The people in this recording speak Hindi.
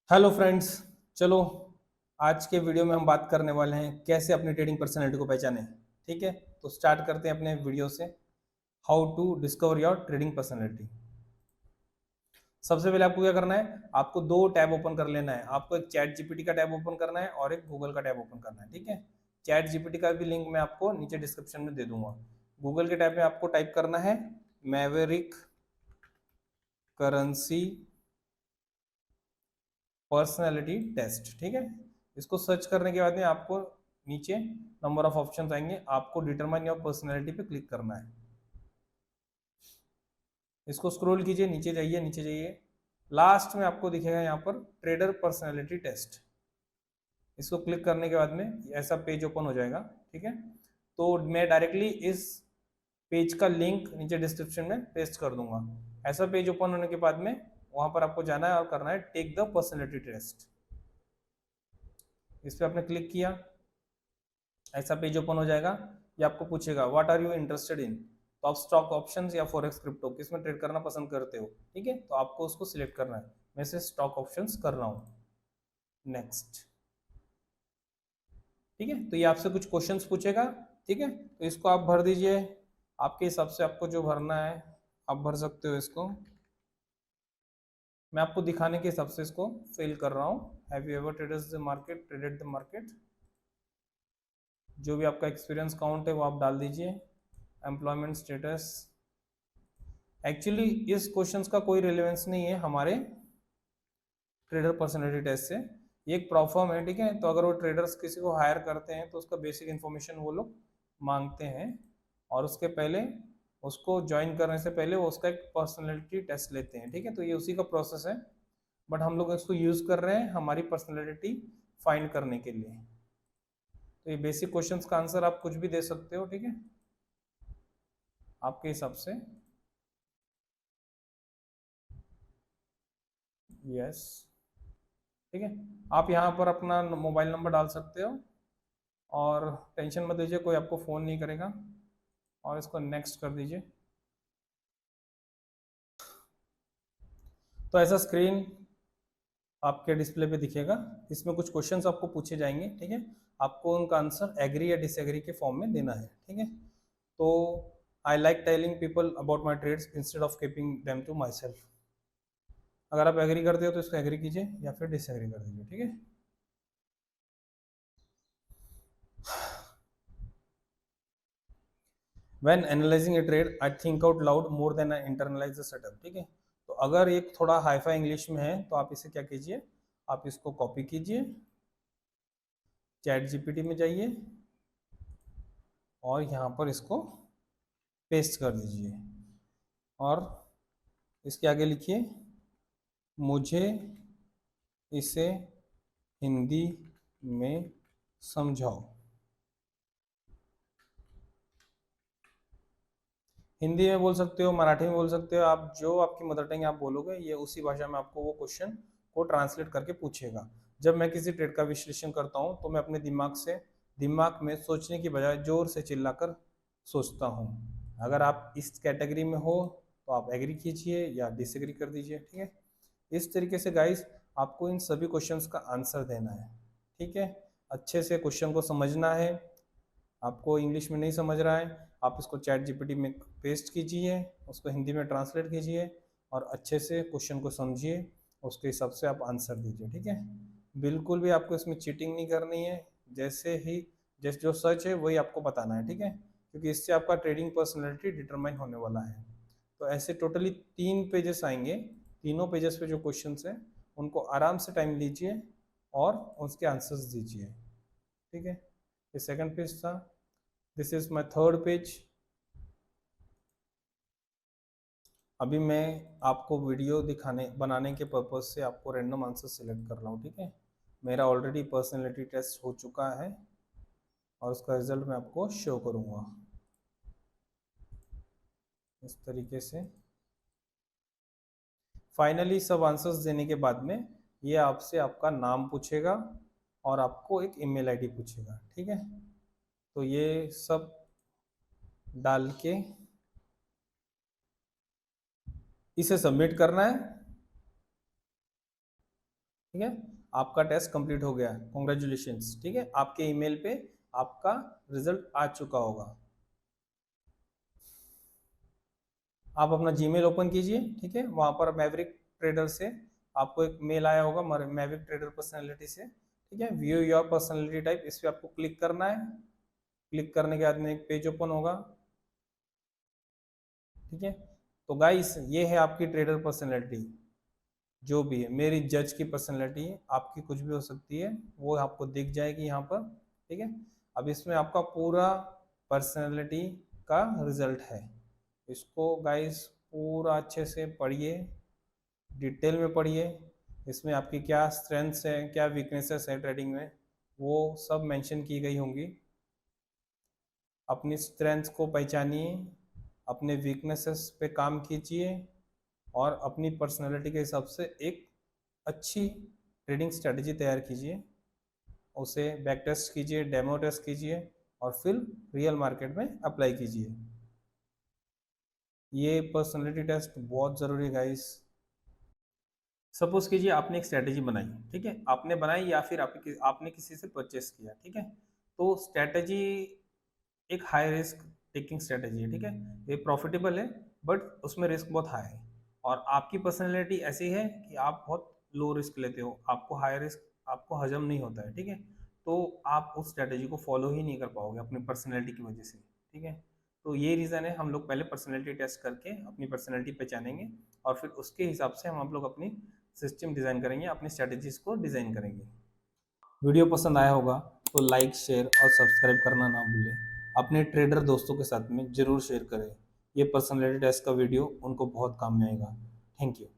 Hello friends. चलो, आज के वीडियो में हम बात करने वाले हैं कैसे अपनी ट्रेडिंग पर्सनैलिटी को पहचानें। ठीक है, तो स्टार्ट करते हैं अपने वीडियो से। How to discover your trading personality. सबसे पहले आपको क्या करना है, आपको दो टैब ओपन कर लेना है। आपको एक चैट जीपीटी का टैब ओपन करना है और एक गूगल का टैब ओपन करना है। ठीक है, चैट जीपीटी का भी लिंक मैं आपको नीचे डिस्क्रिप्शन में दे दूंगा। गूगल के टैब में आपको टाइप करना है मैवेरिक करेंसी पर्सनैलिटी टेस्ट। ठीक है, इसको सर्च करने के बाद में आपको नीचे नंबर ऑफ ऑप्शंस आएंगे, आपको डिटरमाइन योर पर्सनैलिटी पे क्लिक करना है। इसको स्क्रॉल कीजिए, नीचे जाइए, नीचे जाइए, लास्ट में आपको दिखेगा यहाँ पर ट्रेडर पर्सनैलिटी टेस्ट। इसको क्लिक करने के बाद में ऐसा पेज ओपन हो जाएगा। ठीक है, तो मैं डायरेक्टली इस पेज का लिंक नीचे डिस्क्रिप्शन में पेस्ट कर दूंगा। ऐसा पेज ओपन होने के बाद में वहां पर आपको जाना है और करना है टेक द पर्सनैलिटी टेस्ट। इस पर आपने क्लिक किया, ऐसा पेज ओपन हो जाएगा। ये आपको पूछेगा what are you interested in, तो आप स्टॉक ऑप्शंस या फॉरेक्स क्रिप्टो किसमें ट्रेड करना पसंद करते हो। ठीक है, तो आपको उसको सिलेक्ट करना है। मैं से स्टॉक ऑप्शंस कर रहा हूँ। नेक्स्ट। ठीक है, तो ये आपसे कुछ क्वेश्चंस पूछेगा। ठीक है, तो इसको आप भर दीजिए, आपके हिसाब से आपको जो भरना है आप भर सकते हो इसको। मैं आपको दिखाने के हिसाब से इसको फिल कर रहा हूँ। Have you ever traded the market, traded the market, जो भी आपका एक्सपीरियंस काउंट है वो आप डाल दीजिए। एम्प्लॉयमेंट स्टेटस, एक्चुअली इस क्वेश्चंस का कोई रिलेवेंस नहीं है हमारे ट्रेडर पर्सनैलिटी टेस्ट से। ये एक प्रोफॉर्म है। ठीक है, तो अगर वो ट्रेडर्स किसी को हायर करते हैं तो उसका बेसिक इन्फॉर्मेशन वो लोग मांगते हैं, और उसके पहले उसको ज्वाइन करने से पहले वो उसका एक पर्सनैलिटी टेस्ट लेते हैं। ठीक है, तो ये उसी का प्रोसेस है, बट हम लोग इसको यूज कर रहे हैं हमारी पर्सनैलिटी फाइंड करने के लिए। तो ये बेसिक क्वेश्चंस का आंसर आप कुछ भी दे सकते हो। ठीक है, आपके हिसाब से। यस, ठीक है, आप यहाँ पर अपना मोबाइल नंबर डाल सकते हो, और टेंशन मत लीजिए, कोई आपको फ़ोन नहीं करेगा। और इसको नेक्स्ट कर दीजिए। तो ऐसा स्क्रीन आपके डिस्प्ले पे दिखेगा। इसमें कुछ क्वेश्चंस आपको पूछे जाएंगे। ठीक है, आपको उनका आंसर एग्री या डिसएग्री के फॉर्म में देना है। ठीक है, तो I like telling people about my trades instead of keeping them to myself. अगर आप एग्री करते हो तो इसको एग्री कीजिए या फिर डिसएग्री कर दीजिए। ठीक है, when analysing a trade I think out loud more than I internalise the setup. ठीक है, तो अगर एक थोड़ा हाईफाई इंग्लिश में है तो आप इसे क्या कीजिए, आप इसको कॉपी कीजिए, चैट जीपीटी में जाइए और यहाँ पर इसको पेस्ट कर दीजिए, और इसके आगे लिखिए मुझे इसे हिंदी में समझाओ। हिंदी में बोल सकते हो, मराठी में बोल सकते हो, आप जो आपकी मदर टंग आप बोलोगे ये उसी भाषा में आपको वो क्वेश्चन को ट्रांसलेट करके पूछेगा। जब मैं किसी ट्रेड का विश्लेषण करता हूँ तो मैं अपने दिमाग में सोचने की बजाय जोर से चिल्लाकर सोचता हूँ। अगर आप इस कैटेगरी में हो तो आप एग्री कीजिए या डिसएग्री कर दीजिए। ठीक है, इस तरीके से गाइस आपको इन सभी क्वेश्चंस का आंसर देना है। ठीक है, अच्छे से क्वेश्चन को समझना है। आपको इंग्लिश में नहीं समझ रहा है, आप इसको चैट जीपीटी में पेस्ट कीजिए, उसको हिंदी में ट्रांसलेट कीजिए और अच्छे से क्वेश्चन को समझिए, उसके हिसाब से आप आंसर दीजिए। ठीक है, बिल्कुल भी आपको इसमें चीटिंग नहीं करनी है। जैसे जो सच है वही आपको बताना है। ठीक है, क्योंकि इससे आपका ट्रेडिंग पर्सनैलिटी डिटरमाइन होने वाला है। तो ऐसे टोटली 3 पेजेस आएंगे। तीनों पेजेस पे जो क्वेश्चन है उनको आराम से टाइम लीजिए और उसके आंसर्स दीजिए। ठीक है, ये सेकंड पेज था। This is my third page. अभी मैं आपको वीडियो दिखाने बनाने के पर्पज से आपको रैंडम आंसर सिलेक्ट कर रहा हूँ। ठीक है, मेरा ऑलरेडी पर्सनैलिटी टेस्ट हो चुका है और उसका रिजल्ट मैं आपको शो करूँगा इस तरीके से। फाइनली सब आंसर्स देने के बाद में ये आपसे आपका नाम पूछेगा और आपको एक ईमेल आईडी पूछेगा। ठीक है, तो ये सब डाल के इसे सबमिट करना है। ठीक है, आपका टेस्ट कंप्लीट हो गया, कॉन्ग्रेचुलेशंस। ठीक है, आपके ईमेल पे आपका रिजल्ट आ चुका होगा। आप अपना जीमेल ओपन कीजिए। ठीक है, वहाँ पर मैवरिक ट्रेडर से आपको एक मेल आया होगा, मैवरिक ट्रेडर पर्सनैलिटी से। ठीक है, व्यू योर पर्सनैलिटी टाइप, इस पर आपको क्लिक करना है। क्लिक करने के बाद में एक पेज ओपन होगा। ठीक है, तो गाइस ये है आपकी ट्रेडर पर्सनैलिटी। जो भी है, मेरी जज की पर्सनैलिटी है, आपकी कुछ भी हो सकती है, वो आपको दिख जाएगी यहाँ पर। ठीक है, अब इसमें आपका पूरा पर्सनैलिटी का रिजल्ट है। इसको गाइस पूरा अच्छे से पढ़िए, डिटेल में पढ़िए। इसमें आपकी क्या स्ट्रेंथ्स है, क्या वीकनेसेस है ट्रेडिंग में, वो सब मेंशन की गई होंगी। अपनी स्ट्रेंथ्स को पहचानिए, अपने वीकनेसेस पे काम कीजिए और अपनी पर्सनैलिटी के हिसाब से एक अच्छी ट्रेडिंग स्ट्रेटजी तैयार कीजिए। उसे बैक टेस्ट कीजिए, डेमो टेस्ट कीजिए और फिर रियल मार्केट में अप्लाई कीजिए। ये पर्सनैलिटी टेस्ट बहुत ज़रूरी है गाइस। सपोज कीजिए आपने एक स्ट्रेटेजी बनाई। ठीक है, आपने बनाई या फिर आपने किसी से परचेस किया। ठीक है, तो स्ट्रेटेजी एक हाई रिस्क टेकिंग स्ट्रेटेजी है। ठीक है, ये प्रॉफिटेबल है बट उसमें रिस्क बहुत हाई है। और आपकी पर्सनैलिटी ऐसी है कि आप बहुत लो रिस्क लेते हो, आपको हाई रिस्क आपको हजम नहीं होता है। ठीक है, तो आप उस स्ट्रेटेजी को फॉलो ही नहीं कर पाओगे अपनी पर्सनैलिटी की वजह से। ठीक है, तो ये रीज़न है, हम लोग पहले पर्सनैलिटी टेस्ट करके अपनी पर्सनैलिटी पहचानेंगे और फिर उसके हिसाब से हम आप लोग अपनी सिस्टम डिज़ाइन करेंगे, अपनी स्ट्रेटजीज को डिज़ाइन करेंगे। वीडियो पसंद आया होगा तो लाइक, शेयर और सब्सक्राइब करना ना भूलें। अपने ट्रेडर दोस्तों के साथ में ज़रूर शेयर करें। ये पर्सनैलिटी टेस्ट का वीडियो उनको बहुत काम में आएगा। Thank you.